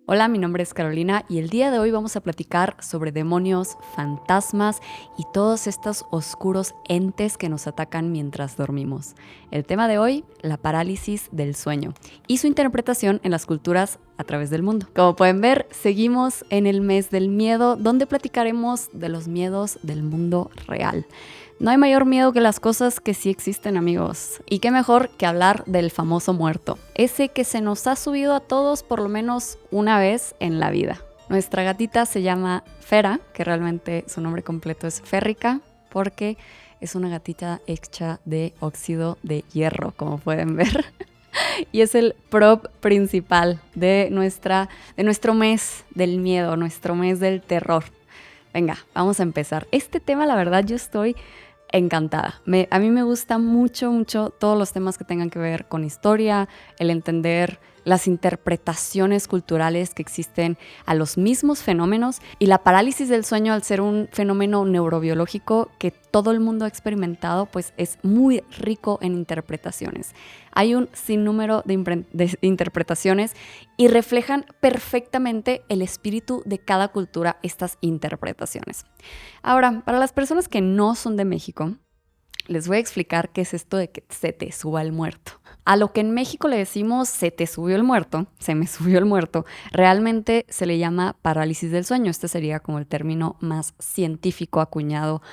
Hola, mi nombre es Carolina y el día de hoy vamos a platicar sobre demonios, fantasmas y todos estos oscuros entes que nos atacan mientras dormimos. El tema de hoy, la parálisis del sueño y su interpretación en las culturas a través del mundo. Como pueden ver, seguimos en el mes del miedo, donde platicaremos de los miedos del mundo real. No hay mayor miedo que las cosas que sí existen, amigos. Y qué mejor que hablar del famoso muerto, ese que se nos ha subido a todos por lo menos una vez en la vida. Nuestra gatita se llama Fera, que realmente su nombre completo es Férrica, porque es una gatita hecha de óxido de hierro, como pueden ver. Y es el prop principal de nuestro mes del miedo, nuestro mes del terror. Venga, vamos a empezar. Este tema, la verdad, yo estoy encantada. A mí me gusta mucho todos los temas que tengan que ver con historia, el entender las interpretaciones culturales que existen a los mismos fenómenos y la parálisis del sueño, al ser un fenómeno neurobiológico que todo el mundo ha experimentado, pues es muy rico en interpretaciones. Hay un sinnúmero de interpretaciones y reflejan perfectamente el espíritu de cada cultura estas interpretaciones. Ahora, para las personas que no son de México, les voy a explicar qué es esto de que se te suba el muerto. A lo que en México le decimos se te subió el muerto, se me subió el muerto, realmente se le llama parálisis del sueño. Este sería como el término más científico acuñado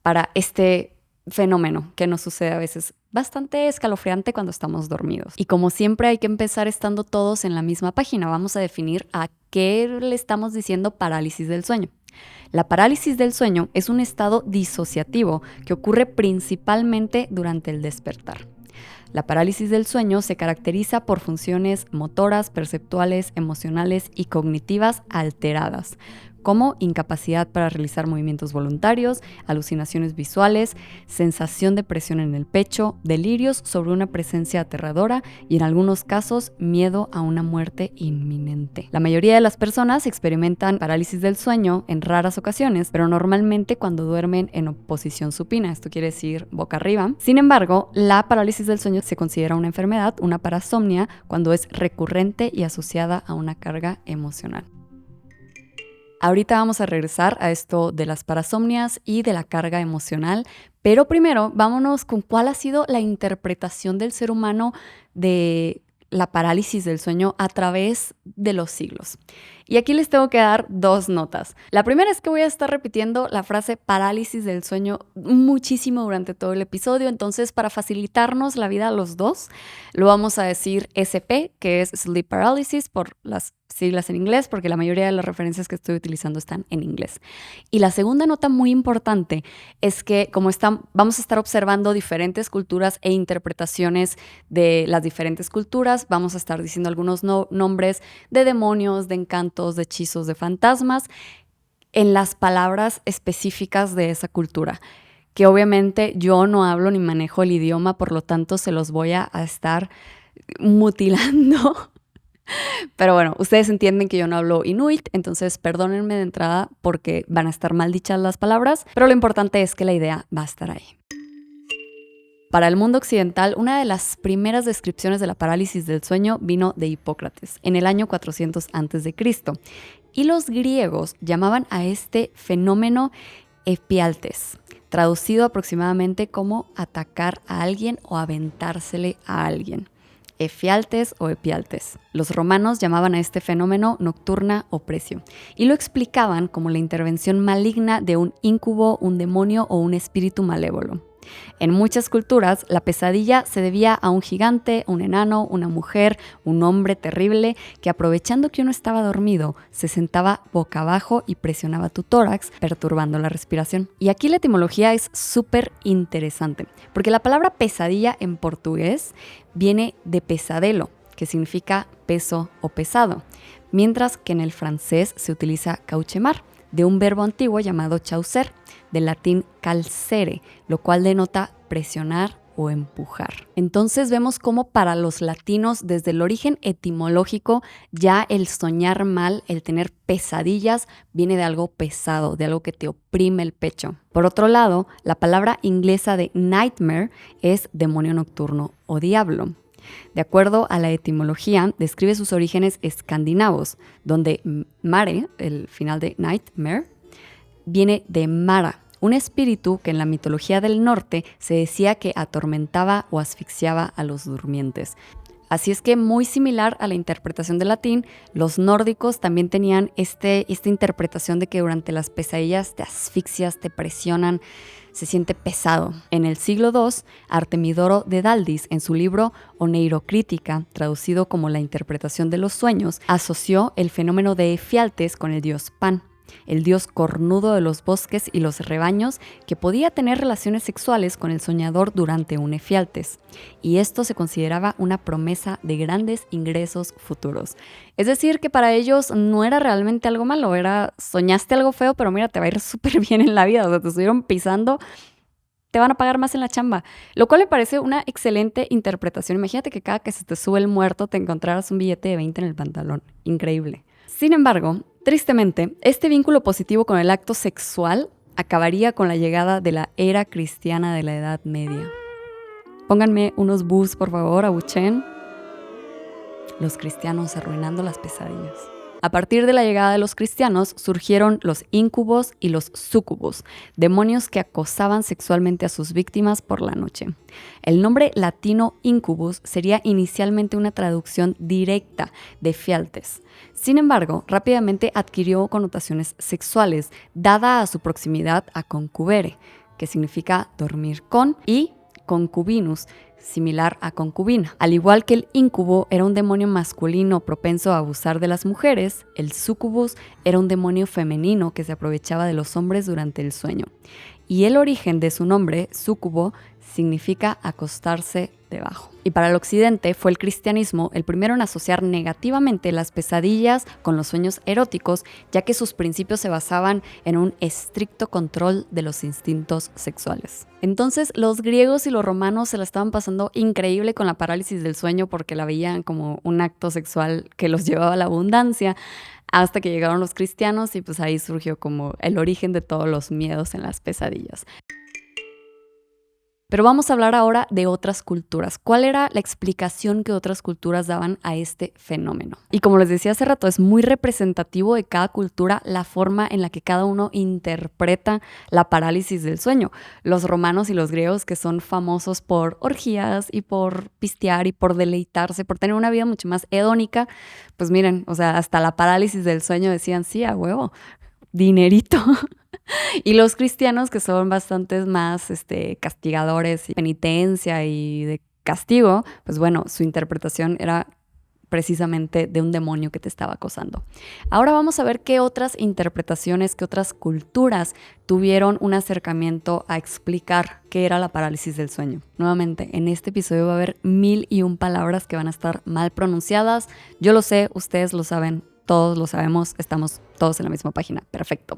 para este fenómeno que nos sucede a veces bastante escalofriante cuando estamos dormidos. Y como siempre hay que empezar estando todos en la misma página. Vamos a definir a qué le estamos diciendo parálisis del sueño. La parálisis del sueño es un estado disociativo que ocurre principalmente durante el despertar. La parálisis del sueño se caracteriza por funciones motoras, perceptuales, emocionales y cognitivas alteradas, como incapacidad para realizar movimientos voluntarios, alucinaciones visuales, sensación de presión en el pecho, delirios sobre una presencia aterradora y en algunos casos miedo a una muerte inminente. La mayoría de las personas experimentan parálisis del sueño en raras ocasiones, pero normalmente cuando duermen en posición supina, esto quiere decir boca arriba. Sin embargo, la parálisis del sueño se considera una enfermedad, una parasomnia, cuando es recurrente y asociada a una carga emocional. Ahorita vamos a regresar a esto de las parasomnias y de la carga emocional, pero primero vámonos con cuál ha sido la interpretación del ser humano de la parálisis del sueño a través de los siglos. Y aquí les tengo que dar dos notas. La primera es que voy a estar repitiendo la frase parálisis del sueño muchísimo durante todo el episodio, entonces para facilitarnos la vida a los dos, lo vamos a decir SP, que es Sleep Paralysis, por las siglas en inglés, porque la mayoría de las referencias que estoy utilizando están en inglés. Y la segunda nota muy importante es que vamos a estar observando diferentes culturas e interpretaciones de las diferentes culturas, vamos a estar diciendo algunos nombres de demonios, de encantos, de hechizos, de fantasmas, en las palabras específicas de esa cultura, que obviamente yo no hablo ni manejo el idioma, por lo tanto se los voy a estar mutilando. Pero bueno, ustedes entienden que yo no hablo inuit, entonces perdónenme de entrada porque van a estar mal dichas las palabras, pero lo importante es que la idea va a estar ahí. Para el mundo occidental, una de las primeras descripciones de la parálisis del sueño vino de Hipócrates, en el año 400 a.C. Y los griegos llamaban a este fenómeno epialtes, traducido aproximadamente como atacar a alguien o aventársele a alguien. Efialtes o epialtes. Los romanos llamaban a este fenómeno nocturna opresio y lo explicaban como la intervención maligna de un incubo, un demonio o un espíritu malévolo. En muchas culturas, la pesadilla se debía a un gigante, un enano, una mujer, un hombre terrible que, aprovechando que uno estaba dormido, se sentaba boca abajo y presionaba tu tórax, perturbando la respiración. Y aquí la etimología es súper interesante, porque la palabra pesadilla en portugués viene de pesadelo, que significa peso o pesado, mientras que en el francés se utiliza cauchemar, de un verbo antiguo llamado chaucer, del latín calcere, lo cual denota presionar o empujar. Entonces vemos cómo para los latinos, desde el origen etimológico, ya el soñar mal, el tener pesadillas, viene de algo pesado, de algo que te oprime el pecho. Por otro lado, la palabra inglesa de nightmare es demonio nocturno o diablo. De acuerdo a la etimología, describe sus orígenes escandinavos, donde mare, el final de nightmare, viene de Mara, un espíritu que en la mitología del norte se decía que atormentaba o asfixiaba a los durmientes. Así es que, muy similar a la interpretación del latín, los nórdicos también tenían esta interpretación de que durante las pesadillas te asfixias, te presionan, se siente pesado. En el siglo II, Artemidoro de Daldis, en su libro Oneirocrítica, traducido como la interpretación de los sueños, asoció el fenómeno de Efialtes con el dios Pan, el dios cornudo de los bosques y los rebaños, que podía tener relaciones sexuales con el soñador durante un efialtes, y esto se consideraba una promesa de grandes ingresos futuros. Es decir, que para ellos no era realmente algo malo, soñaste algo feo, pero mira, te va a ir súper bien en la vida, o sea, te estuvieron pisando, te van a pagar más en la chamba, lo cual me parece una excelente interpretación. Imagínate que cada que se te sube el muerto te encontraras un billete de 20 en el pantalón, increíble. Sin embargo, tristemente, este vínculo positivo con el acto sexual acabaría con la llegada de la era cristiana de la Edad Media. Pónganme unos bus, por favor, abuchen. Los cristianos arruinando las pesadillas. A partir de la llegada de los cristianos surgieron los íncubos y los súcubos, demonios que acosaban sexualmente a sus víctimas por la noche. El nombre latino incubus sería inicialmente una traducción directa de fialtes. Sin embargo, rápidamente adquirió connotaciones sexuales, dada a su proximidad a concubere, que significa dormir con, y concubinus, similar a concubina. Al igual que el incubo era un demonio masculino propenso a abusar de las mujeres, el sucubus era un demonio femenino que se aprovechaba de los hombres durante el sueño. Y el origen de su nombre, sucubo, significa acostarse debajo. Y para el occidente fue el cristianismo el primero en asociar negativamente las pesadillas con los sueños eróticos, ya que sus principios se basaban en un estricto control de los instintos sexuales. Entonces, los griegos y los romanos se la estaban pasando increíble con la parálisis del sueño porque la veían como un acto sexual que los llevaba a la abundancia, hasta que llegaron los cristianos y pues ahí surgió como el origen de todos los miedos en las pesadillas. Pero vamos a hablar ahora de otras culturas. ¿Cuál era la explicación que otras culturas daban a este fenómeno? Y como les decía hace rato, es muy representativo de cada cultura la forma en la que cada uno interpreta la parálisis del sueño. Los romanos y los griegos, que son famosos por orgías y por pistear y por deleitarse, por tener una vida mucho más hedónica, pues miren, o sea, hasta la parálisis del sueño decían, sí, a huevo, dinerito. Y los cristianos, que son bastantes más castigadores y penitencia y de castigo, pues bueno, su interpretación era precisamente de un demonio que te estaba acosando. Ahora vamos a ver qué otras interpretaciones, qué otras culturas tuvieron un acercamiento a explicar qué era la parálisis del sueño. Nuevamente, en este episodio va a haber 1001 palabras que van a estar mal pronunciadas. Yo lo sé, ustedes lo saben, todos lo sabemos, estamos todos en la misma página. Perfecto.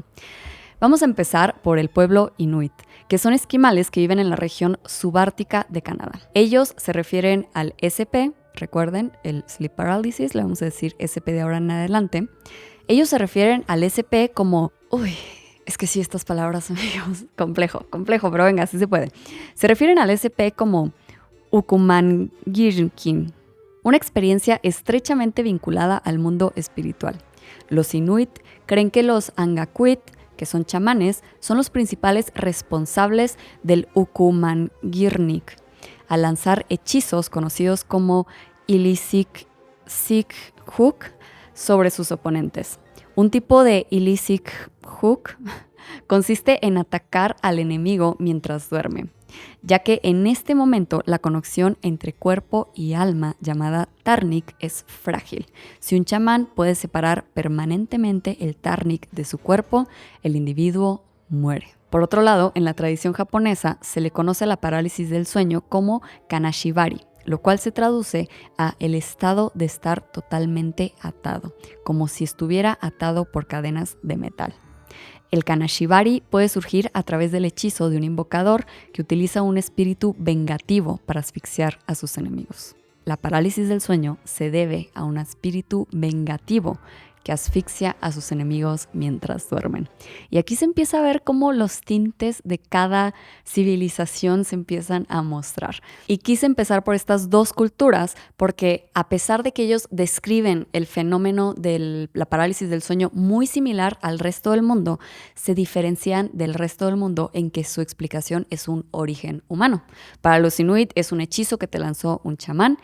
Vamos a empezar por el pueblo inuit, que son esquimales que viven en la región subártica de Canadá. Ellos se refieren al SP, recuerden, el sleep paralysis, le vamos a decir SP de ahora en adelante. Ellos se refieren al SP como, es que sí, estas palabras, amigos, complejo, pero venga, así se puede. Se refieren al SP como Ukumangirkin, una experiencia estrechamente vinculada al mundo espiritual. Los inuit creen que los angakwit, que son chamanes, son los principales responsables del Ukumangirnik, al lanzar hechizos conocidos como Ilisikhuk sobre sus oponentes. Un tipo de Ilisikhuk consiste en atacar al enemigo mientras duerme, ya que en este momento la conexión entre cuerpo y alma, llamada Tarnik, es frágil. Si un chamán puede separar permanentemente el Tarnik de su cuerpo, el individuo muere. Por otro lado, en la tradición japonesa se le conoce a la parálisis del sueño como kanashibari, lo cual se traduce a el estado de estar totalmente atado, como si estuviera atado por cadenas de metal. El kanashibari puede surgir a través del hechizo de un invocador que utiliza un espíritu vengativo para asfixiar a sus enemigos. La parálisis del sueño se debe a un espíritu vengativo que asfixia a sus enemigos mientras duermen. Y aquí se empieza a ver cómo los tintes de cada civilización se empiezan a mostrar. Y quise empezar por estas dos culturas porque a pesar de que ellos describen el fenómeno de la parálisis del sueño muy similar al resto del mundo, se diferencian del resto del mundo en que su explicación es un origen humano. Para los inuit es un hechizo que te lanzó un chamán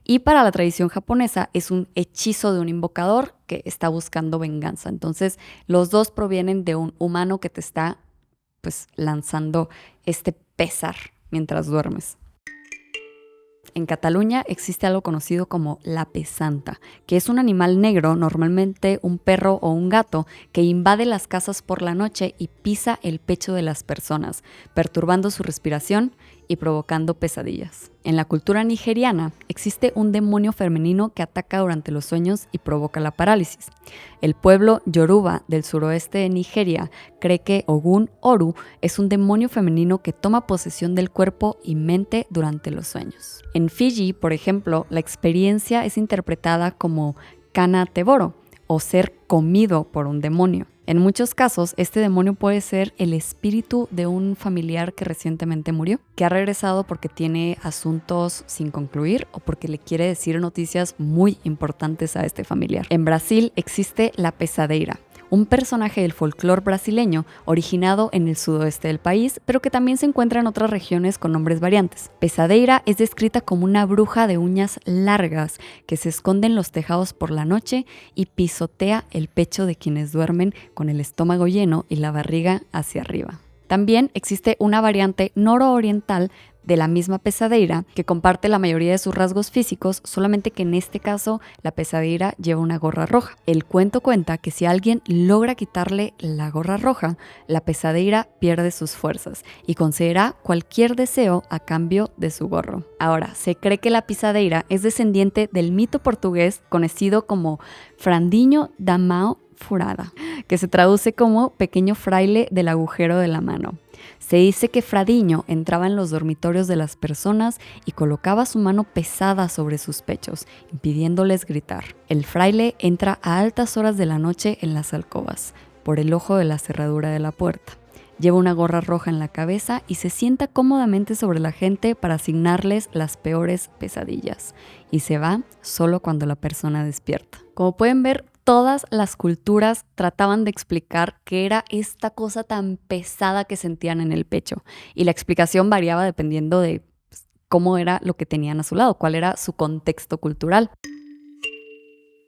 y para la tradición japonesa es un hechizo de un invocador que está buscando venganza. Entonces, los dos provienen de un humano que te está lanzando este pesar mientras duermes. En Cataluña existe algo conocido como la pesanta, que es un animal negro, normalmente un perro o un gato, que invade las casas por la noche y pisa el pecho de las personas, perturbando su respiración y provocando pesadillas. En la cultura nigeriana existe un demonio femenino que ataca durante los sueños y provoca la parálisis. El pueblo Yoruba del suroeste de Nigeria cree que Ogun Oru es un demonio femenino que toma posesión del cuerpo y mente durante los sueños. En Fiji, por ejemplo, la experiencia es interpretada como Kana Teboro, o ser comido por un demonio. En muchos casos, este demonio puede ser el espíritu de un familiar que recientemente murió, que ha regresado porque tiene asuntos sin concluir o porque le quiere decir noticias muy importantes a este familiar. En Brasil existe la pesadeira, un personaje del folclore brasileño originado en el sudoeste del país, pero que también se encuentra en otras regiones con nombres variantes. Pesadeira es descrita como una bruja de uñas largas que se esconde en los tejados por la noche y pisotea el pecho de quienes duermen con el estómago lleno y la barriga hacia arriba. También existe una variante nororiental de la misma pesadeira que comparte la mayoría de sus rasgos físicos, solamente que en este caso la pesadeira lleva una gorra roja. El cuento cuenta que si alguien logra quitarle la gorra roja, la pesadeira pierde sus fuerzas y concederá cualquier deseo a cambio de su gorro. Ahora, se cree que la pesadeira es descendiente del mito portugués conocido como Frandinho da Mão Furada, que se traduce como pequeño fraile del agujero de la mano. Se dice que Fradiño entraba en los dormitorios de las personas y colocaba su mano pesada sobre sus pechos, impidiéndoles gritar. El fraile entra a altas horas de la noche en las alcobas, por el ojo de la cerradura de la puerta. Lleva una gorra roja en la cabeza y se sienta cómodamente sobre la gente para asignarles las peores pesadillas. Y se va solo cuando la persona despierta. Como pueden ver, todas las culturas trataban de explicar qué era esta cosa tan pesada que sentían en el pecho. Y la explicación variaba dependiendo de cómo era lo que tenían a su lado, cuál era su contexto cultural.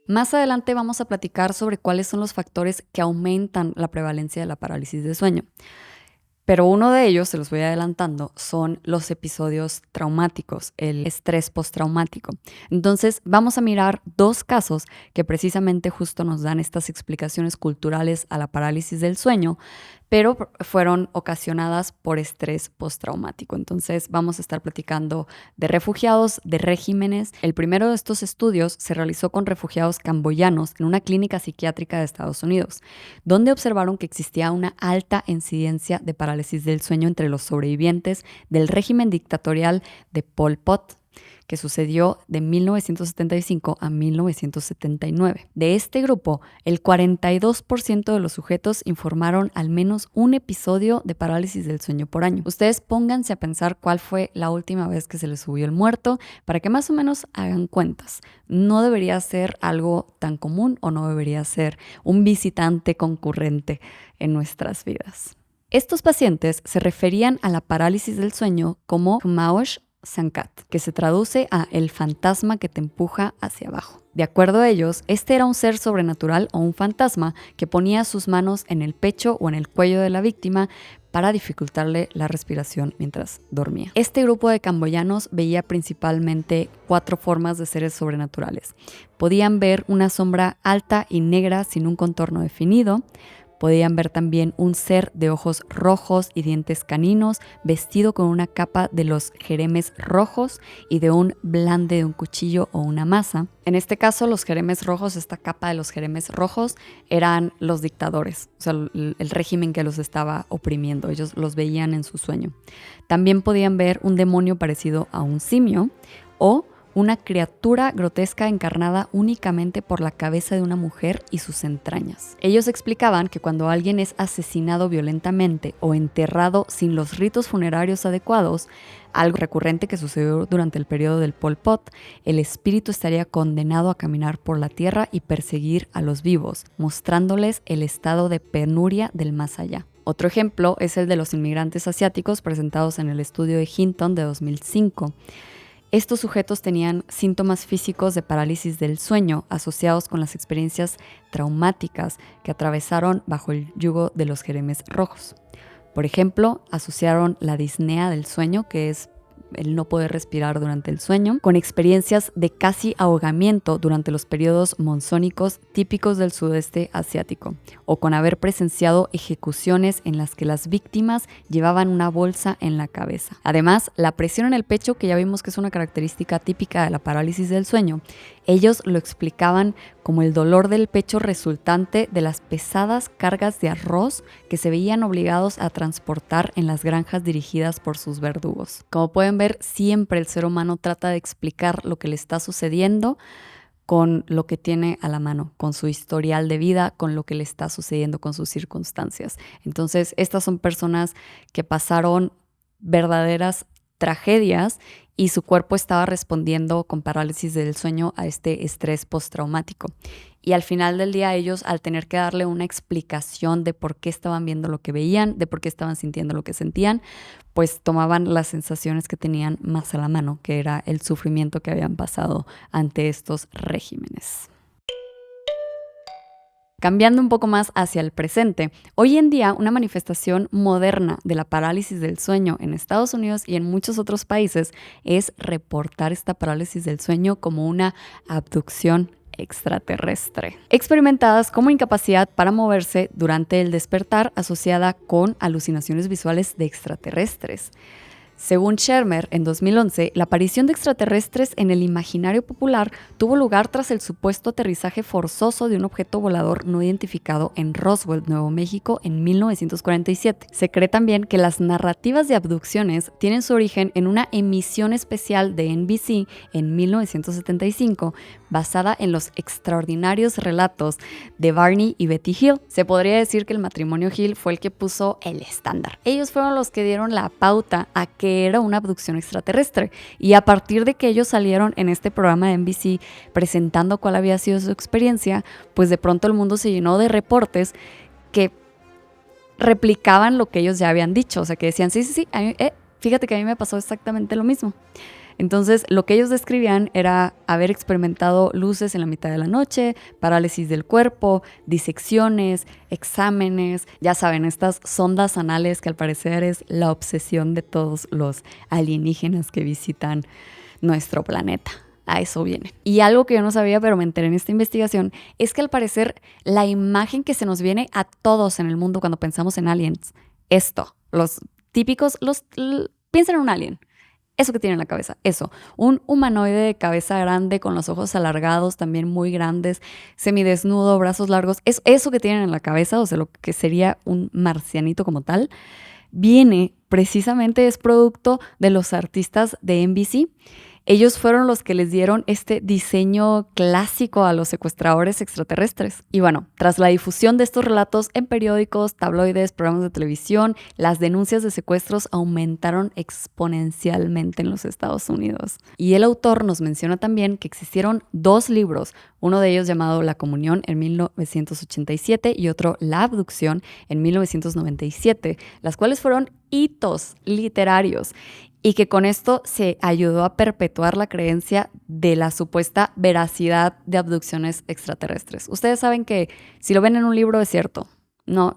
Más adelante vamos a platicar sobre cuáles son los factores que aumentan la prevalencia de la parálisis de sueño. Pero uno de ellos, se los voy adelantando, son los episodios traumáticos, el estrés postraumático. Entonces vamos a mirar dos casos que precisamente justo nos dan estas explicaciones culturales a la parálisis del sueño, pero fueron ocasionadas por estrés postraumático. Entonces vamos a estar platicando de refugiados, de regímenes. El primero de estos estudios se realizó con refugiados camboyanos en una clínica psiquiátrica de Estados Unidos, donde observaron que existía una alta incidencia de parálisis del sueño entre los sobrevivientes del régimen dictatorial de Pol Pot, que sucedió de 1975 a 1979. De este grupo, el 42% de los sujetos informaron al menos un episodio de parálisis del sueño por año. Ustedes pónganse a pensar cuál fue la última vez que se les subió el muerto para que más o menos hagan cuentas. No debería ser algo tan común o no debería ser un visitante concurrente en nuestras vidas. Estos pacientes se referían a la parálisis del sueño como Maosh Sankat, que se traduce a el fantasma que te empuja hacia abajo. De acuerdo a ellos, este era un ser sobrenatural o un fantasma que ponía sus manos en el pecho o en el cuello de la víctima para dificultarle la respiración mientras dormía. Este grupo de camboyanos veía principalmente 4 formas de seres sobrenaturales. Podían ver una sombra alta y negra sin un contorno definido. Podían ver también un ser de ojos rojos y dientes caninos, vestido con una capa de los jeremes rojos y de un blande de un cuchillo o una maza. En este caso, los jeremes rojos, esta capa de los jeremes rojos, eran los dictadores, o sea, el régimen que los estaba oprimiendo. Ellos los veían en su sueño. También podían ver un demonio parecido a un simio o una criatura grotesca encarnada únicamente por la cabeza de una mujer y sus entrañas. Ellos explicaban que cuando alguien es asesinado violentamente o enterrado sin los ritos funerarios adecuados, algo recurrente que sucedió durante el periodo del Pol Pot, el espíritu estaría condenado a caminar por la tierra y perseguir a los vivos, mostrándoles el estado de penuria del más allá. Otro ejemplo es el de los inmigrantes asiáticos presentados en el estudio de Hinton de 2005. Estos sujetos tenían síntomas físicos de parálisis del sueño asociados con las experiencias traumáticas que atravesaron bajo el yugo de los jeremes rojos. Por ejemplo, asociaron la disnea del sueño, que es el no poder respirar durante el sueño, con experiencias de casi ahogamiento durante los periodos monzónicos típicos del sudeste asiático, o con haber presenciado ejecuciones en las que las víctimas llevaban una bolsa en la cabeza. Además, la presión en el pecho, que ya vimos que es una característica típica de la parálisis del sueño, ellos lo explicaban como el dolor del pecho resultante de las pesadas cargas de arroz que se veían obligados a transportar en las granjas dirigidas por sus verdugos. Como pueden ver, siempre el ser humano trata de explicar lo que le está sucediendo con lo que tiene a la mano, con su historial de vida, con lo que le está sucediendo con sus circunstancias. Entonces, estas son personas que pasaron verdaderas tragedias y su cuerpo estaba respondiendo con parálisis del sueño a este estrés postraumático. Y al final del día ellos, al tener que darle una explicación de por qué estaban viendo lo que veían, de por qué estaban sintiendo lo que sentían, pues tomaban las sensaciones que tenían más a la mano, que era el sufrimiento que habían pasado ante estos regímenes. Cambiando un poco más hacia el presente, hoy en día una manifestación moderna de la parálisis del sueño en Estados Unidos y en muchos otros países es reportar esta parálisis del sueño como una abducción extraterrestre, experimentadas como incapacidad para moverse durante el despertar asociada con alucinaciones visuales de extraterrestres. Según Shermer, en 2011, la aparición de extraterrestres en el imaginario popular tuvo lugar tras el supuesto aterrizaje forzoso de un objeto volador no identificado en Roswell, Nuevo México, en 1947. Se cree también que las narrativas de abducciones tienen su origen en una emisión especial de NBC en 1975, basada en los extraordinarios relatos de Barney y Betty Hill. Se podría decir que el matrimonio Hill fue el que puso el estándar. Ellos fueron los que dieron la pauta a que era una abducción extraterrestre, y a partir de que ellos salieron en este programa de NBC presentando cuál había sido su experiencia, pues de pronto el mundo se llenó de reportes que replicaban lo que ellos ya habían dicho, o sea que decían, sí, fíjate que a mí me pasó exactamente lo mismo. Entonces, lo que ellos describían era haber experimentado luces en la mitad de la noche, parálisis del cuerpo, disecciones, exámenes, ya saben, estas sondas anales que al parecer es la obsesión de todos los alienígenas que visitan nuestro planeta. A eso viene. Y algo que yo no sabía, pero me enteré en esta investigación, es que al parecer la imagen que se nos viene a todos en el mundo cuando pensamos en aliens, los típicos, piensen en un alien. Eso que tiene en la cabeza, eso. Un humanoide de cabeza grande con los ojos alargados, también muy grandes, semidesnudo, brazos largos. Eso que tienen en la cabeza, o sea, lo que sería un marcianito como tal, es producto de los artistas de NBC. Ellos fueron los que les dieron este diseño clásico a los secuestradores extraterrestres. Y bueno, tras la difusión de estos relatos en periódicos, tabloides, programas de televisión, las denuncias de secuestros aumentaron exponencialmente en los Estados Unidos. Y el autor nos menciona también que existieron 2 libros, uno de ellos llamado La Comunión en 1987 y otro La Abducción en 1997, las cuales fueron hitos literarios, y que con esto se ayudó a perpetuar la creencia de la supuesta veracidad de abducciones extraterrestres. Ustedes saben que si lo ven en un libro es cierto. No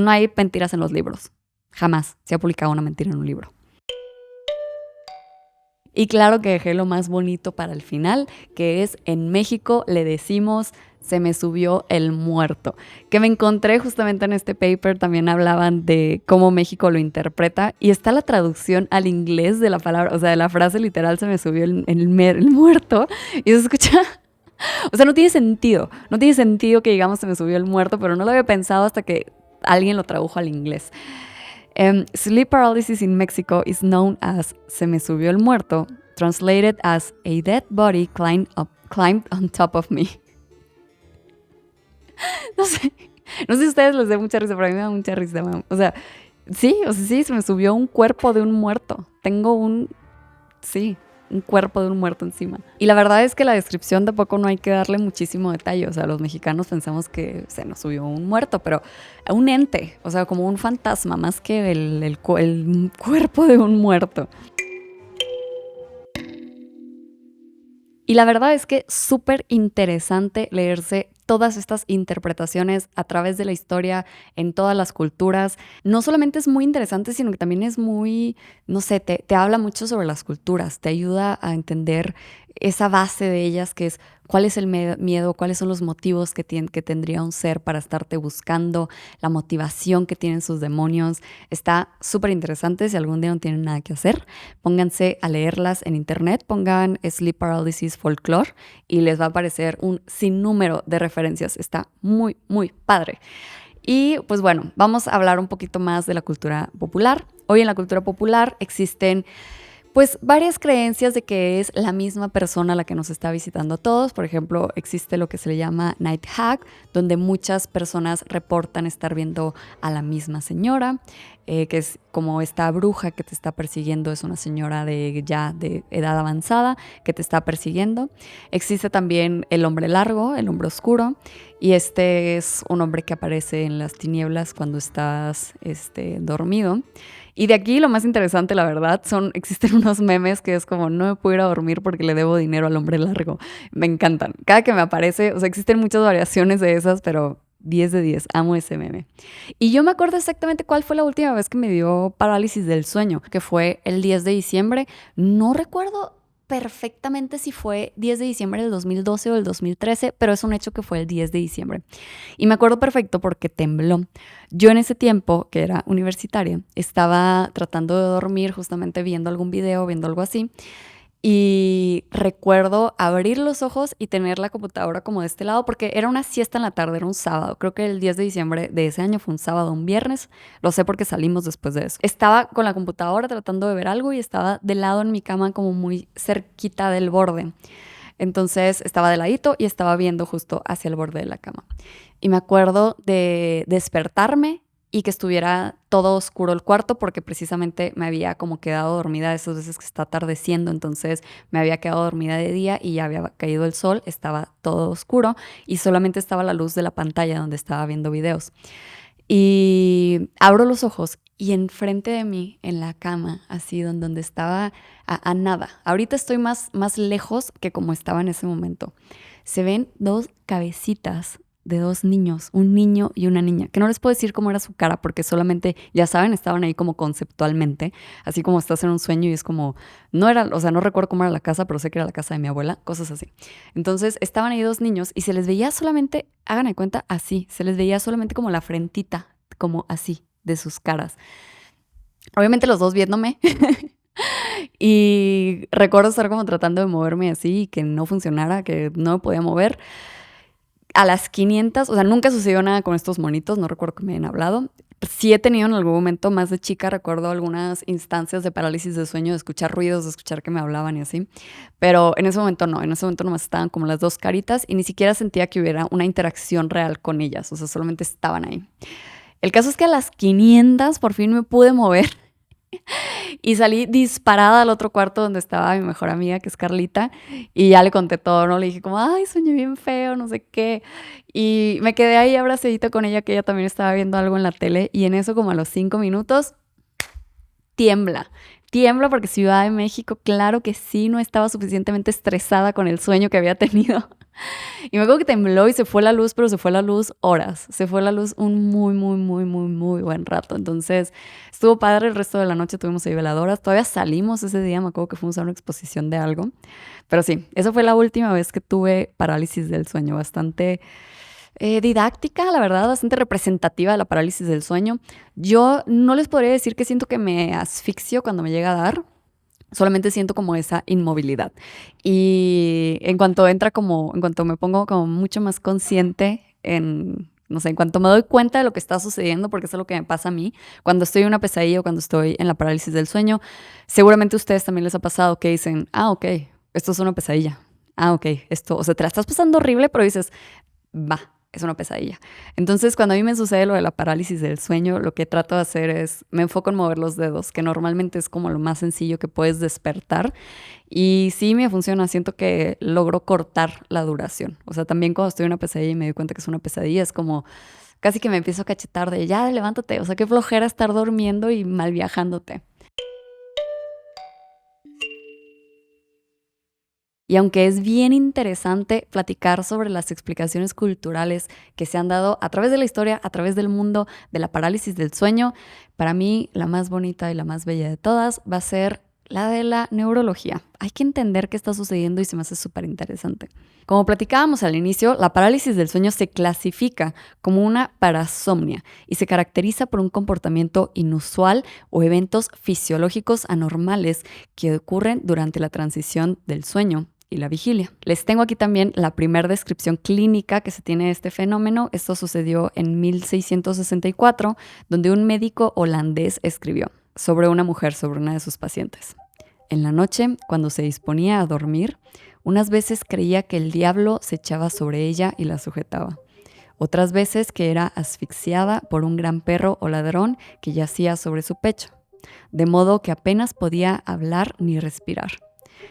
hay mentiras en los libros. Jamás se ha publicado una mentira en un libro. Y claro que dejé lo más bonito para el final, que es en México le decimos se me subió el muerto, que me encontré justamente en este paper. También hablaban de cómo México lo interpreta y está la traducción al inglés de la palabra, o sea, de la frase literal se me subió el muerto, y se escucha, o sea, no tiene sentido que digamos se me subió el muerto, pero no lo había pensado hasta que alguien lo tradujo al inglés. Sleep paralysis in Mexico is known as se me subió el muerto, translated as a dead body climbed on top of me. No sé, no sé si a ustedes les dé mucha risa, pero a mí me da mucha risa, mam. O sea, sí, se me subió un cuerpo de un muerto. Tengo un cuerpo de un muerto encima. Y la verdad es que la descripción tampoco no hay que darle muchísimo detalle. O sea, los mexicanos pensamos que se nos subió un muerto, pero un ente, o sea, como un fantasma, más que el cuerpo de un muerto. Y la verdad es que súper interesante leerse todas estas interpretaciones a través de la historia en todas las culturas. No solamente es muy interesante, sino que también es muy, no sé, te habla mucho sobre las culturas, te ayuda a entender esa base de ellas que es cuál es el miedo, cuáles son los motivos que tendría un ser para estarte buscando, la motivación que tienen sus demonios. Está súper interesante. Si algún día no tienen nada que hacer, pónganse a leerlas en internet, pongan Sleep Paralysis Folklore y les va a aparecer un sinnúmero de referencias. Está muy, muy padre. Y pues bueno, vamos a hablar un poquito más de la cultura popular. Hoy en la cultura popular existen pues varias creencias de que es la misma persona la que nos está visitando a todos. Por ejemplo, existe lo que se le llama Night Hag, donde muchas personas reportan estar viendo a la misma señora, que es como esta bruja que te está persiguiendo, es una señora de edad avanzada que te está persiguiendo. Existe también el hombre largo, el hombre oscuro, y este es un hombre que aparece en las tinieblas cuando estás dormido. Y de aquí lo más interesante, la verdad, existen unos memes que es como no me puedo ir a dormir porque le debo dinero al hombre largo. Me encantan. Cada que me aparece, o sea, existen muchas variaciones de esas, pero 10 de 10, amo ese meme. Y yo me acuerdo exactamente cuál fue la última vez que me dio parálisis del sueño, que fue el 10 de diciembre. No recuerdo perfectamente si fue 10 de diciembre del 2012 o del 2013, pero es un hecho que fue el 10 de diciembre. Y me acuerdo perfecto porque tembló. Yo en ese tiempo, que era universitaria, estaba tratando de dormir, justamente viendo algún video, viendo algo así, y recuerdo abrir los ojos y tener la computadora como de este lado, porque era una siesta en la tarde, era un sábado. Creo que el 10 de diciembre de ese año fue un sábado, un viernes. Lo sé porque salimos después de eso. Estaba con la computadora tratando de ver algo y estaba de lado en mi cama como muy cerquita del borde. Entonces estaba de ladito y estaba viendo justo hacia el borde de la cama. Y me acuerdo de despertarme y que estuviera todo oscuro el cuarto porque precisamente me había como quedado dormida esas veces que está atardeciendo, entonces me había quedado dormida de día y ya había caído el sol, estaba todo oscuro y solamente estaba la luz de la pantalla donde estaba viendo videos. Y abro los ojos y enfrente de mí, en la cama, así donde estaba a nada. Ahorita estoy más lejos que como estaba en ese momento. Se ven dos cabecitas de dos niños, un niño y una niña, que no les puedo decir cómo era su cara porque solamente, ya saben, estaban ahí como conceptualmente, así como estás en un sueño y es como, no era, o sea, no recuerdo cómo era la casa, pero sé que era la casa de mi abuela, cosas así. Entonces estaban ahí dos niños y se les veía solamente, hagan de cuenta, así, se les veía solamente como la frentita, como así, de sus caras. Obviamente los dos viéndome. Y recuerdo estar como tratando de moverme así y que no funcionara, que no me podía mover. A las 500, o sea, nunca sucedió nada con estos monitos, no recuerdo que me hayan hablado. Sí he tenido en algún momento más de chica, recuerdo algunas instancias de parálisis de sueño, de escuchar ruidos, de escuchar que me hablaban y así. Pero en ese momento no, en ese momento nomás estaban como las dos caritas y ni siquiera sentía que hubiera una interacción real con ellas, o sea, solamente estaban ahí. El caso es que a las 500 por fin me pude mover y salí disparada al otro cuarto donde estaba mi mejor amiga, que es Carlita, y ya le conté todo, ¿no? Le dije como, ay, soñé bien feo, no sé qué. Y me quedé ahí abrazadita con ella, que ella también estaba viendo algo en la tele, y en eso como a los 5 minutos, tiembla. Tiembla porque Ciudad de México, claro que sí, no estaba suficientemente estresada con el sueño que había tenido. Y me acuerdo que tembló y se fue la luz, pero se fue la luz horas. Se fue la luz un muy, muy, muy, muy, muy buen rato. Entonces, estuvo padre el resto de la noche, tuvimos ahí veladoras. Todavía salimos ese día, me acuerdo que fuimos a una exposición de algo. Pero sí, esa fue la última vez que tuve parálisis del sueño. Bastante didáctica, la verdad, bastante representativa de la parálisis del sueño. Yo no les podría decir que siento que me asfixio cuando me llega a dar. Solamente siento como esa inmovilidad. Y en cuanto me pongo como mucho más consciente en, no sé, en cuanto me doy cuenta de lo que está sucediendo, porque eso es lo que me pasa a mí, cuando estoy en una pesadilla o cuando estoy en la parálisis del sueño, seguramente a ustedes también les ha pasado que dicen, ok, esto es una pesadilla. Ok, esto, o sea, te la estás pasando horrible, pero dices, es una pesadilla. Entonces, cuando a mí me sucede lo de la parálisis del sueño, lo que trato de hacer es, me enfoco en mover los dedos, que normalmente es como lo más sencillo que puedes despertar. Y sí me funciona, siento que logro cortar la duración. O sea, también cuando estoy en una pesadilla y me doy cuenta que es una pesadilla, es como casi que me empiezo a cachetar de, ya, levántate. O sea, qué flojera estar durmiendo y mal viajándote. Y aunque es bien interesante platicar sobre las explicaciones culturales que se han dado a través de la historia, a través del mundo de la parálisis del sueño, para mí la más bonita y la más bella de todas va a ser la de la neurología. Hay que entender qué está sucediendo y se me hace súper interesante. Como platicábamos al inicio, la parálisis del sueño se clasifica como una parasomnia y se caracteriza por un comportamiento inusual o eventos fisiológicos anormales que ocurren durante la transición del sueño y la vigilia. Les tengo aquí también la primera descripción clínica que se tiene de este fenómeno. Esto sucedió en 1664, donde un médico holandés escribió sobre una mujer, sobre una de sus pacientes. En la noche, cuando se disponía a dormir, unas veces creía que el diablo se echaba sobre ella y la sujetaba. Otras veces que era asfixiada por un gran perro o ladrón que yacía sobre su pecho, de modo que apenas podía hablar ni respirar.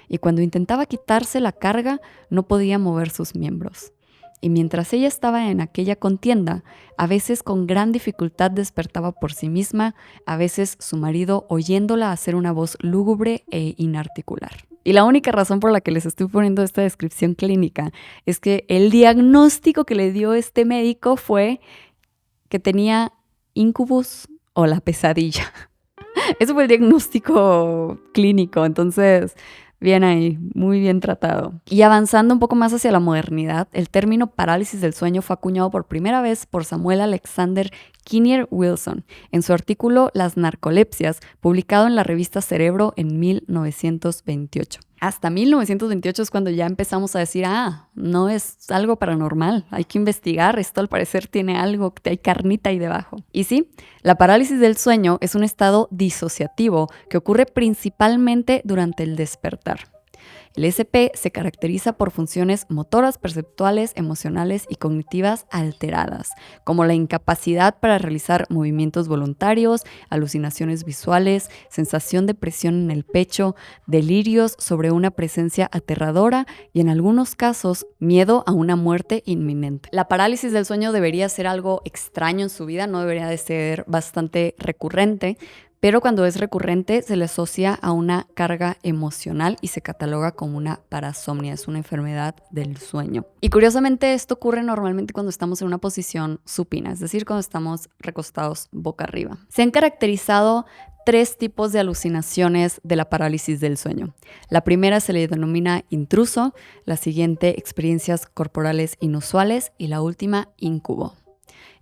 Y cuando intentaba quitarse la carga, no podía mover sus miembros. Y mientras ella estaba en aquella contienda, a veces con gran dificultad despertaba por sí misma, a veces su marido oyéndola hacer una voz lúgubre e inarticular. Y la única razón por la que les estoy poniendo esta descripción clínica es que el diagnóstico que le dio este médico fue que tenía incubus o la pesadilla. Eso fue el diagnóstico clínico, entonces bien ahí, muy bien tratado. Y avanzando un poco más hacia la modernidad, el término parálisis del sueño fue acuñado por primera vez por Samuel Alexander Kinnear Wilson en su artículo Las narcolepsias, publicado en la revista Cerebro en 1928. Hasta 1928 es cuando ya empezamos a decir, no es algo paranormal, hay que investigar, esto al parecer tiene algo, hay carnita ahí debajo. Y sí, la parálisis del sueño es un estado disociativo que ocurre principalmente durante el despertar. El SP se caracteriza por funciones motoras, perceptuales, emocionales y cognitivas alteradas, como la incapacidad para realizar movimientos voluntarios, alucinaciones visuales, sensación de presión en el pecho, delirios sobre una presencia aterradora y en algunos casos miedo a una muerte inminente. La parálisis del sueño debería ser algo extraño en su vida, no debería de ser bastante recurrente, pero cuando es recurrente se le asocia a una carga emocional y se cataloga como una parasomnia, es una enfermedad del sueño. Y curiosamente esto ocurre normalmente cuando estamos en una posición supina, es decir, cuando estamos recostados boca arriba. Se han caracterizado 3 tipos de alucinaciones de la parálisis del sueño. La primera se le denomina intruso, la siguiente experiencias corporales inusuales y la última incubo.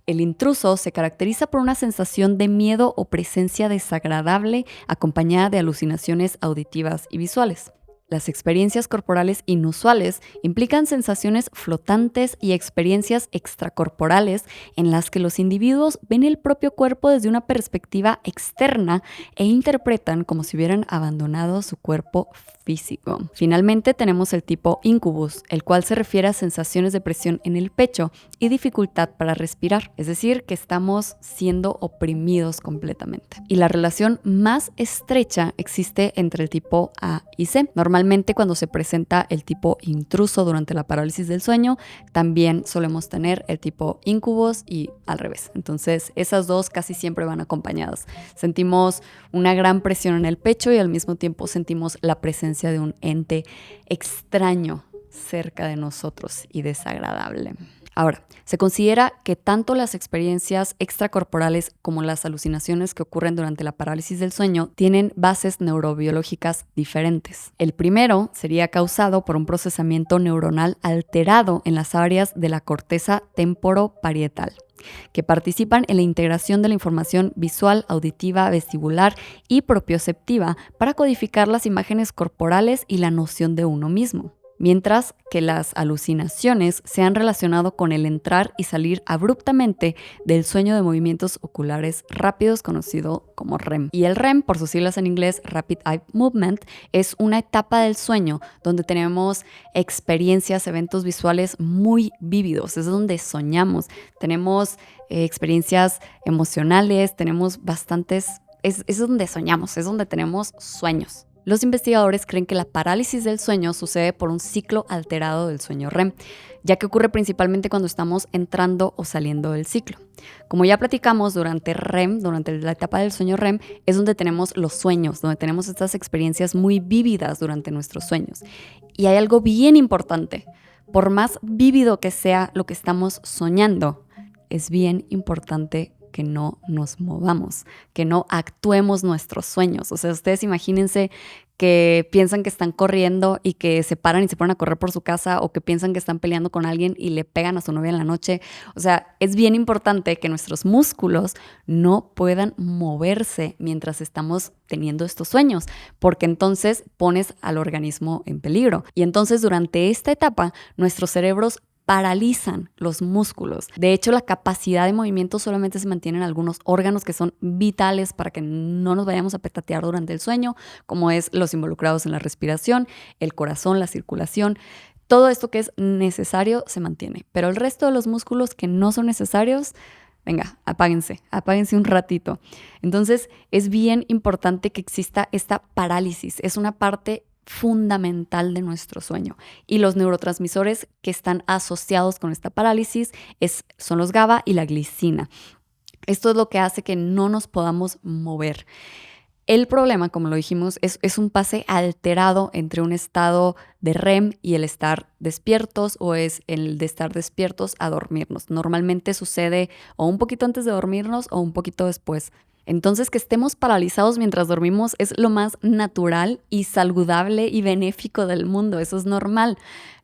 El intruso se caracteriza por una sensación de miedo o presencia desagradable acompañada de alucinaciones auditivas y visuales. Las experiencias corporales inusuales implican sensaciones flotantes y experiencias extracorporales en las que los individuos ven el propio cuerpo desde una perspectiva externa e interpretan como si hubieran abandonado su cuerpo físico. Finalmente tenemos el tipo incubus, el cual se refiere a sensaciones de presión en el pecho y dificultad para respirar, es decir, que estamos siendo oprimidos completamente. Y la relación más estrecha existe entre el tipo A y C. Normalmente cuando se presenta el tipo intruso durante la parálisis del sueño, también solemos tener el tipo incubus y al revés. Entonces esas dos casi siempre van acompañadas. Sentimos una gran presión en el pecho y al mismo tiempo sentimos la presencia de un ente extraño cerca de nosotros y desagradable. Ahora, se considera que tanto las experiencias extracorporales como las alucinaciones que ocurren durante la parálisis del sueño tienen bases neurobiológicas diferentes. El primero sería causado por un procesamiento neuronal alterado en las áreas de la corteza temporoparietal, que participan en la integración de la información visual, auditiva, vestibular y propioceptiva para codificar las imágenes corporales y la noción de uno mismo. mientras que las alucinaciones se han relacionado con el entrar y salir abruptamente del sueño de movimientos oculares rápidos conocido como REM. Y el REM, por sus siglas en inglés, Rapid Eye Movement, es una etapa del sueño donde tenemos experiencias, eventos visuales muy vívidos, es donde soñamos, tenemos experiencias emocionales, tenemos bastantes, es donde soñamos, es donde tenemos sueños. Los investigadores creen que la parálisis del sueño sucede por un ciclo alterado del sueño REM, ya que ocurre principalmente cuando estamos entrando o saliendo del ciclo. Como ya platicamos, durante la etapa del sueño REM, es donde tenemos los sueños, donde tenemos estas experiencias muy vívidas durante nuestros sueños. Y hay algo bien importante, por más vívido que sea lo que estamos soñando, es bien importante que no nos movamos, que no actuemos nuestros sueños. O sea, ustedes imagínense que piensan que están corriendo y que se paran y se ponen a correr por su casa, o que piensan que están peleando con alguien y le pegan a su novia en la noche. O sea, es bien importante que nuestros músculos no puedan moverse mientras estamos teniendo estos sueños, porque entonces pones al organismo en peligro. Y entonces durante esta etapa, nuestros cerebros paralizan los músculos. De hecho, la capacidad de movimiento solamente se mantiene en algunos órganos que son vitales para que no nos vayamos a petatear durante el sueño, como es los involucrados en la respiración, el corazón, la circulación. Todo esto que es necesario se mantiene, pero el resto de los músculos que no son necesarios, venga, apáguense un ratito. Entonces, es bien importante que exista esta parálisis. Es una parte fundamental de nuestro sueño, y los neurotransmisores que están asociados con esta parálisis son los GABA y la glicina. Esto es lo que hace que no nos podamos mover. El problema, como lo dijimos, es un pase alterado entre un estado de REM y el estar despiertos, o es el de estar despiertos a dormirnos. Normalmente sucede o un poquito antes de dormirnos o un poquito después. Entonces, que estemos paralizados mientras dormimos es lo más natural y saludable y benéfico del mundo. Eso es normal.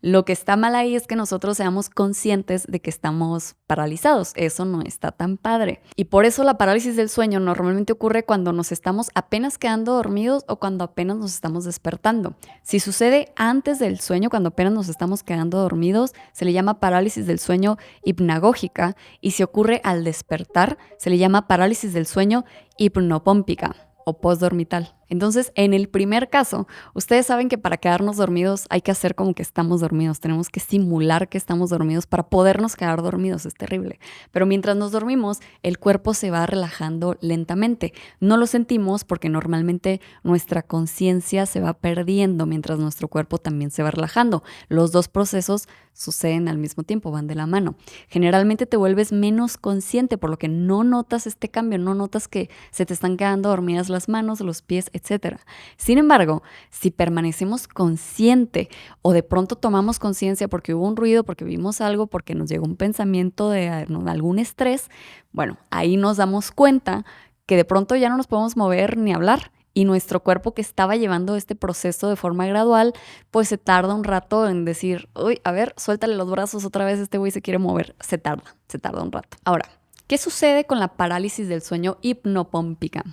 Lo que está mal ahí es que nosotros seamos conscientes de que estamos paralizados. Eso no está tan padre. Y por eso la parálisis del sueño normalmente ocurre cuando nos estamos apenas quedando dormidos o cuando apenas nos estamos despertando. Si sucede antes del sueño, cuando apenas nos estamos quedando dormidos, se le llama parálisis del sueño hipnagógica, y si ocurre al despertar, se le llama parálisis del sueño hipnopómpica o postdormital. Entonces, en el primer caso, ustedes saben que para quedarnos dormidos hay que hacer como que estamos dormidos. Tenemos que simular que estamos dormidos para podernos quedar dormidos. Es terrible. Pero mientras nos dormimos, el cuerpo se va relajando lentamente. No lo sentimos porque normalmente nuestra conciencia se va perdiendo mientras nuestro cuerpo también se va relajando. Los dos procesos suceden al mismo tiempo, van de la mano. Generalmente te vuelves menos consciente, por lo que no notas este cambio, no notas que se te están quedando dormidas las manos, los pies, etc. Sin embargo, si permanecemos consciente o de pronto tomamos conciencia porque hubo un ruido, porque vimos algo, porque nos llegó un pensamiento de algún estrés, bueno, ahí nos damos cuenta que de pronto ya no nos podemos mover ni hablar, y nuestro cuerpo, que estaba llevando este proceso de forma gradual, pues se tarda un rato en decir, uy, a ver, suéltale los brazos otra vez, este güey se quiere mover. Se tarda un rato. Ahora, ¿qué sucede con la parálisis del sueño hipnopómpica?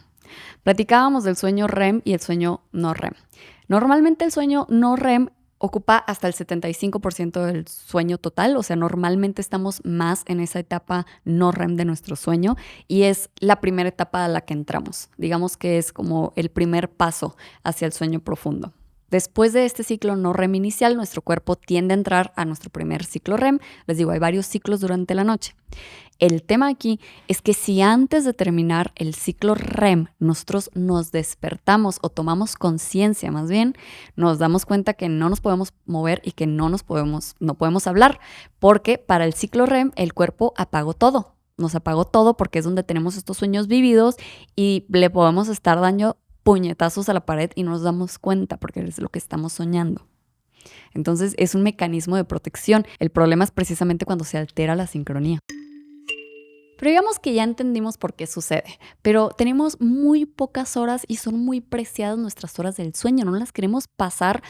Platicábamos del sueño REM y el sueño no REM. Normalmente el sueño no REM ocupa hasta el 75% del sueño total, o sea, normalmente estamos más en esa etapa no REM de nuestro sueño, y es la primera etapa a la que entramos. Digamos que es como el primer paso hacia el sueño profundo. Después de este ciclo no REM inicial, nuestro cuerpo tiende a entrar a nuestro primer ciclo REM. Les digo, hay varios ciclos durante la noche. El tema aquí es que si antes de terminar el ciclo REM nosotros nos despertamos o tomamos conciencia, más bien, nos damos cuenta que no nos podemos mover y que no podemos hablar, porque para el ciclo REM el cuerpo apagó todo. Nos apagó todo porque es donde tenemos estos sueños vívidos y le podemos estar dando puñetazos a la pared y no nos damos cuenta porque es lo que estamos soñando. Entonces es un mecanismo de protección. El problema es precisamente cuando se altera la sincronía. Pero digamos que ya entendimos por qué sucede, pero tenemos muy pocas horas y son muy preciadas nuestras horas del sueño, no las queremos pasar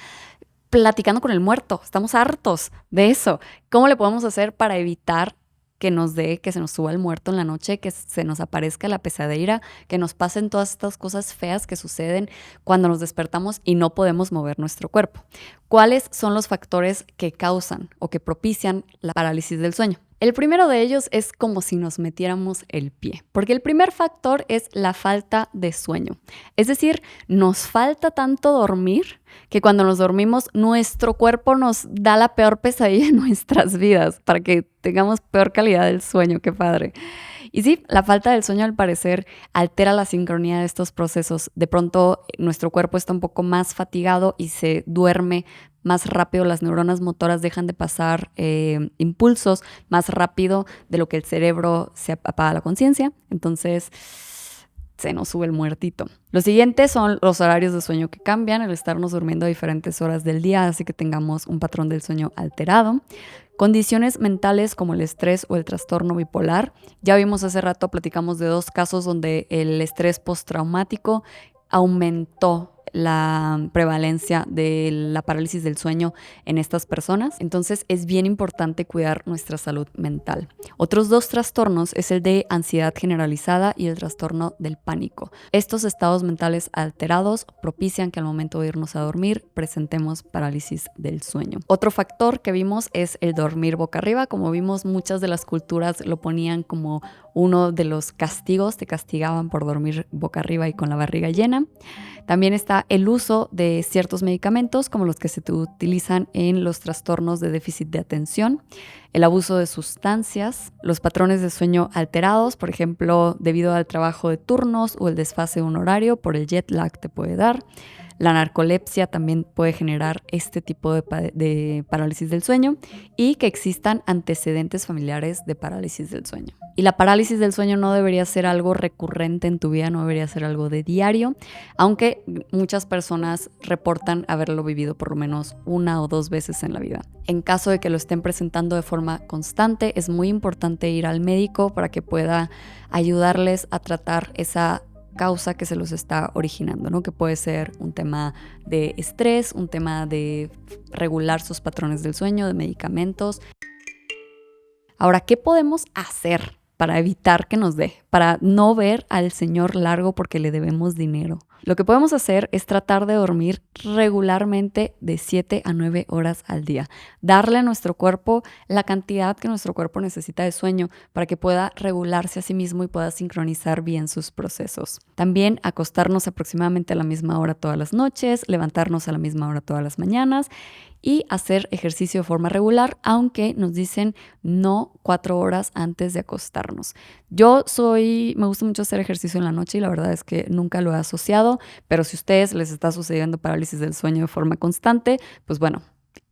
platicando con el muerto, estamos hartos de eso. ¿Cómo le podemos hacer para evitar que nos dé, que se nos suba el muerto en la noche, que se nos aparezca la pesadilla, que nos pasen todas estas cosas feas que suceden cuando nos despertamos y no podemos mover nuestro cuerpo. ¿Cuáles son los factores que causan o que propician la parálisis del sueño? El primero de ellos es como si nos metiéramos el pie, porque el primer factor es la falta de sueño. Es decir, nos falta tanto dormir que cuando nos dormimos nuestro cuerpo nos da la peor pesadilla en nuestras vidas para que tengamos peor calidad del sueño. ¡Qué padre! Y sí, la falta del sueño al parecer altera la sincronía de estos procesos. De pronto nuestro cuerpo está un poco más fatigado y se duerme más rápido, las neuronas motoras dejan de pasar impulsos más rápido de lo que el cerebro se apaga la conciencia. Entonces se nos sube el muertito. Lo siguiente son los horarios de sueño que cambian, el estarnos durmiendo a diferentes horas del día, así que tengamos un patrón del sueño alterado. Condiciones mentales como el estrés o el trastorno bipolar. Ya vimos hace rato, platicamos de 2 casos donde el estrés postraumático aumentó la prevalencia de la parálisis del sueño en estas personas. Entonces es bien importante cuidar nuestra salud mental. Otros 2 trastornos es el de ansiedad generalizada y el trastorno del pánico. Estos estados mentales alterados propician que al momento de irnos a dormir presentemos parálisis del sueño. Otro factor que vimos es el dormir boca arriba. Como vimos, muchas de las culturas lo ponían como uno de los castigos, te castigaban por dormir boca arriba y con la barriga llena. También está el uso de ciertos medicamentos como los que se utilizan en los trastornos de déficit de atención, el abuso de sustancias, los patrones de sueño alterados, por ejemplo, debido al trabajo de turnos o el desfase de un horario, por el jet lag te puede dar. La narcolepsia también puede generar este tipo de parálisis del sueño y que existan antecedentes familiares de parálisis del sueño. Y la parálisis del sueño no debería ser algo recurrente en tu vida, no debería ser algo de diario, aunque muchas personas reportan haberlo vivido por lo menos 1 o 2 veces en la vida. En caso de que lo estén presentando de forma constante, es muy importante ir al médico para que pueda ayudarles a tratar esa causa que se los está originando, ¿no? Que puede ser un tema de estrés, un tema de regular sus patrones del sueño, de medicamentos. Ahora, ¿qué podemos hacer para evitar que nos dé? Para no ver al señor largo porque le debemos dinero. Lo que podemos hacer es tratar de dormir regularmente de 7 a 9 horas al día. Darle a nuestro cuerpo la cantidad que nuestro cuerpo necesita de sueño para que pueda regularse a sí mismo y pueda sincronizar bien sus procesos. También acostarnos aproximadamente a la misma hora todas las noches, levantarnos a la misma hora todas las mañanas y hacer ejercicio de forma regular, aunque nos dicen no 4 horas antes de acostarnos. Me gusta mucho hacer ejercicio en la noche y la verdad es que nunca lo he asociado, pero si a ustedes les está sucediendo parálisis del sueño de forma constante, pues bueno,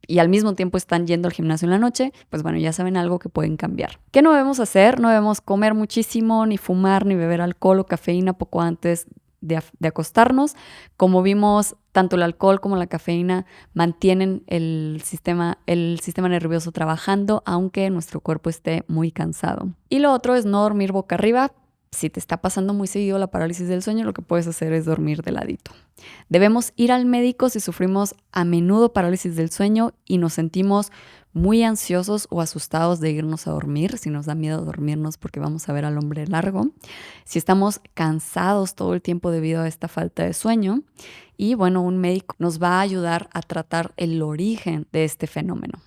y al mismo tiempo están yendo al gimnasio en la noche, pues bueno, ya saben algo que pueden cambiar. ¿Qué no debemos hacer? No debemos comer muchísimo, ni fumar, ni beber alcohol o cafeína poco antes de acostarnos. Como vimos, tanto el alcohol como la cafeína mantienen el sistema nervioso trabajando, aunque nuestro cuerpo esté muy cansado. Y lo otro es no dormir boca arriba. Si te está pasando muy seguido la parálisis del sueño, lo que puedes hacer es dormir de ladito. Debemos ir al médico si sufrimos a menudo parálisis del sueño y nos sentimos muy ansiosos o asustados de irnos a dormir, si nos da miedo dormirnos porque vamos a ver al hombre largo, si estamos cansados todo el tiempo debido a esta falta de sueño. Y bueno, un médico nos va a ayudar a tratar el origen de este fenómeno.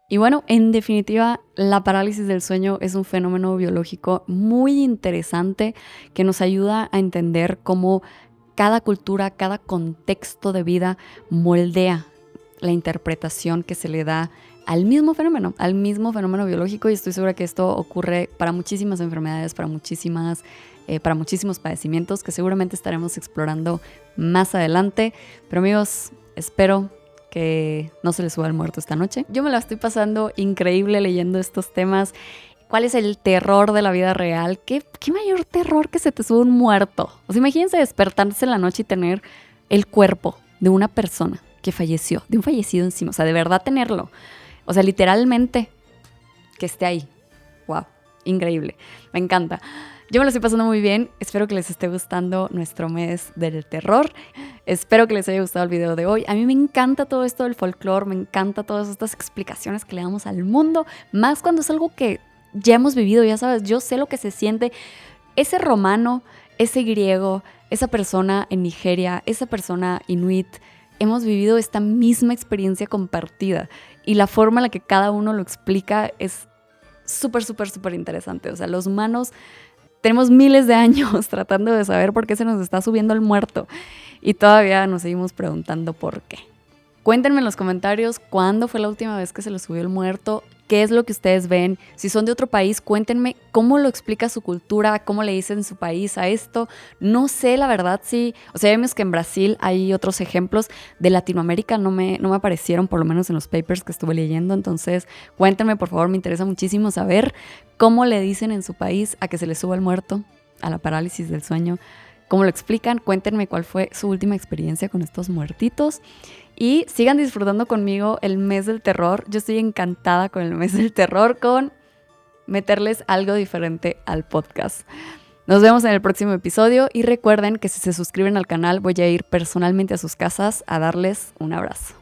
Y bueno, en definitiva, la parálisis del sueño es un fenómeno biológico muy interesante que nos ayuda a entender cómo cada cultura, cada contexto de vida moldea la interpretación que se le da al mismo fenómeno biológico, y estoy segura que esto ocurre para muchísimas enfermedades, para muchísimos padecimientos que seguramente estaremos explorando más adelante. Pero amigos, espero que no se les suba el muerto esta noche. Yo me la estoy pasando increíble leyendo estos temas. ¿Cuál es el terror de la vida real? ¿Qué mayor terror que se te suba un muerto? O sea, imagínense despertarse en la noche y tener el cuerpo de una persona que falleció, de un fallecido encima. O sea, de verdad tenerlo. O sea, literalmente que esté ahí. ¡Wow! Increíble. Me encanta. Yo me lo estoy pasando muy bien. Espero que les esté gustando nuestro mes del terror. Espero que les haya gustado el video de hoy. A mí me encanta todo esto del folclore, me encanta todas estas explicaciones que le damos al mundo, más cuando es algo que ya hemos vivido, ya sabes, yo sé lo que se siente. Ese romano, ese griego, esa persona en Nigeria, esa persona inuit, hemos vivido esta misma experiencia compartida y la forma en la que cada uno lo explica es súper, súper, súper interesante. O sea, los humanos tenemos miles de años tratando de saber por qué se nos está subiendo el muerto y todavía nos seguimos preguntando por qué. Cuéntenme en los comentarios cuándo fue la última vez que se les subió el muerto, qué es lo que ustedes ven. Si son de otro país, cuéntenme cómo lo explica su cultura, cómo le dicen en su país a esto. No sé, la verdad, sí. O sea, ya vemos que en Brasil hay otros ejemplos. De Latinoamérica no me aparecieron, por lo menos en los papers que estuve leyendo. Entonces, cuéntenme, por favor, me interesa muchísimo saber cómo le dicen en su país a que se les suba el muerto, a la parálisis del sueño. ¿Cómo lo explican? Cuéntenme cuál fue su última experiencia con estos muertitos. Y sigan disfrutando conmigo el mes del terror. Yo estoy encantada con el mes del terror, con meterles algo diferente al podcast. Nos vemos en el próximo episodio y recuerden que si se suscriben al canal voy a ir personalmente a sus casas a darles un abrazo.